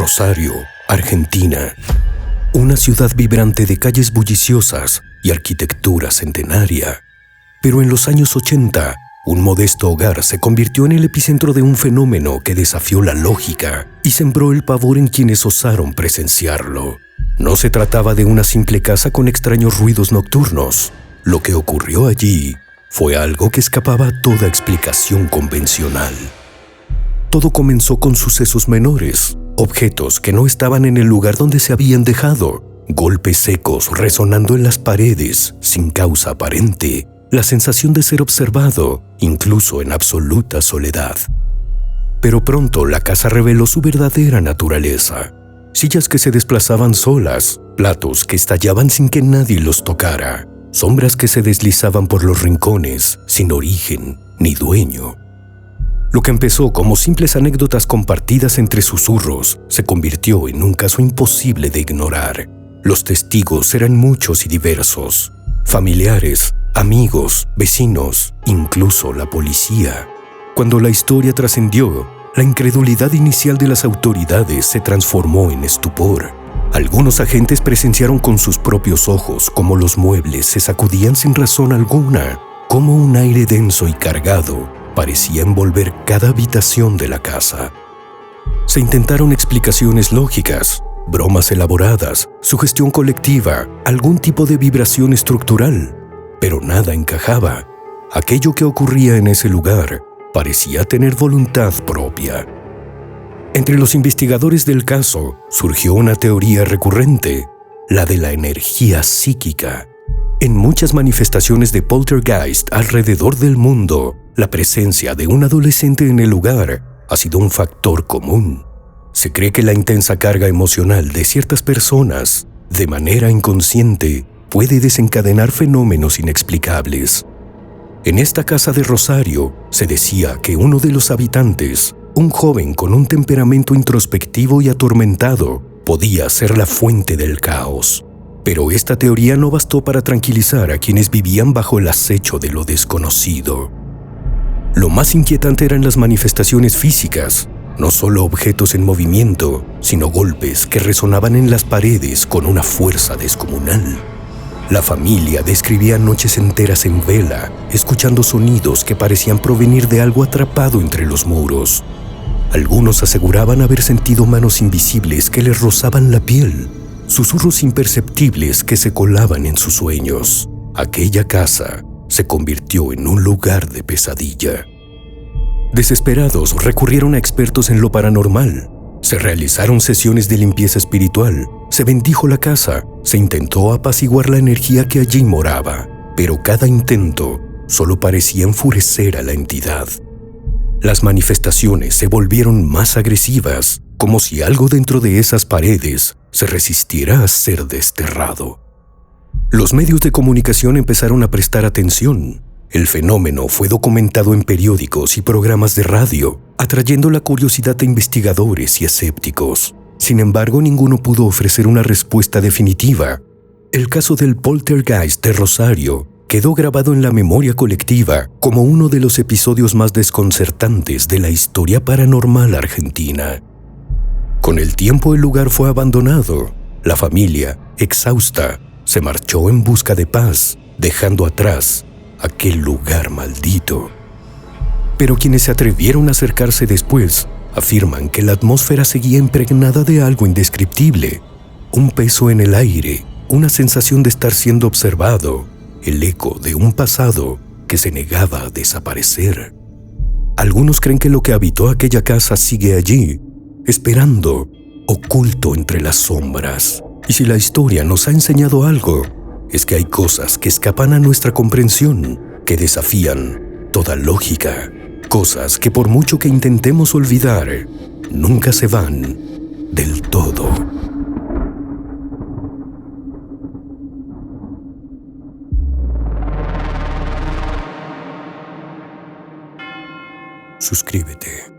Rosario, Argentina. Una ciudad vibrante de calles bulliciosas y arquitectura centenaria. Pero en los años 80, un modesto hogar se convirtió en el epicentro de un fenómeno que desafió la lógica y sembró el pavor en quienes osaron presenciarlo. No se trataba de una simple casa con extraños ruidos nocturnos. Lo que ocurrió allí fue algo que escapaba a toda explicación convencional. Todo comenzó con sucesos menores, objetos que no estaban en el lugar donde se habían dejado, golpes secos resonando en las paredes sin causa aparente, la sensación de ser observado, incluso en absoluta soledad. Pero pronto la casa reveló su verdadera naturaleza. Sillas que se desplazaban solas, platos que estallaban sin que nadie los tocara, sombras que se deslizaban por los rincones sin origen ni dueño. Lo que empezó como simples anécdotas compartidas entre susurros se convirtió en un caso imposible de ignorar. Los testigos eran muchos y diversos: familiares, amigos, vecinos, incluso la policía. Cuando la historia trascendió, la incredulidad inicial de las autoridades se transformó en estupor. Algunos agentes presenciaron con sus propios ojos cómo los muebles se sacudían sin razón alguna, cómo un aire denso y cargado parecía envolver cada habitación de la casa. Se intentaron explicaciones lógicas, bromas elaboradas, sugestión colectiva, algún tipo de vibración estructural, pero nada encajaba. Aquello que ocurría en ese lugar parecía tener voluntad propia. Entre los investigadores del caso surgió una teoría recurrente, la de la energía psíquica. En muchas manifestaciones de poltergeist alrededor del mundo, la presencia de un adolescente en el lugar ha sido un factor común. Se cree que la intensa carga emocional de ciertas personas, de manera inconsciente, puede desencadenar fenómenos inexplicables. En esta casa de Rosario, se decía que uno de los habitantes, un joven con un temperamento introspectivo y atormentado, podía ser la fuente del caos. Pero esta teoría no bastó para tranquilizar a quienes vivían bajo el acecho de lo desconocido. Lo más inquietante eran las manifestaciones físicas, no solo objetos en movimiento, sino golpes que resonaban en las paredes con una fuerza descomunal. La familia describía noches enteras en vela, escuchando sonidos que parecían provenir de algo atrapado entre los muros. Algunos aseguraban haber sentido manos invisibles que les rozaban la piel, susurros imperceptibles que se colaban en sus sueños. Aquella casa se convirtió en un lugar de pesadilla. Desesperados, recurrieron a expertos en lo paranormal. Se realizaron sesiones de limpieza espiritual, se bendijo la casa, se intentó apaciguar la energía que allí moraba, pero cada intento solo parecía enfurecer a la entidad. Las manifestaciones se volvieron más agresivas, como si algo dentro de esas paredes se resistiera a ser desterrado. Los medios de comunicación empezaron a prestar atención. El fenómeno fue documentado en periódicos y programas de radio, atrayendo la curiosidad de investigadores y escépticos. Sin embargo, ninguno pudo ofrecer una respuesta definitiva. El caso del poltergeist de Rosario quedó grabado en la memoria colectiva como uno de los episodios más desconcertantes de la historia paranormal argentina. Con el tiempo el lugar fue abandonado. La familia, exhausta, se marchó en busca de paz, dejando atrás aquel lugar maldito. Pero quienes se atrevieron a acercarse después afirman que la atmósfera seguía impregnada de algo indescriptible, un peso en el aire, una sensación de estar siendo observado, el eco de un pasado que se negaba a desaparecer. Algunos creen que lo que habitó aquella casa sigue allí, esperando, oculto entre las sombras. Y si la historia nos ha enseñado algo, es que hay cosas que escapan a nuestra comprensión, que desafían toda lógica, cosas que por mucho que intentemos olvidar, nunca se van del todo. Suscríbete.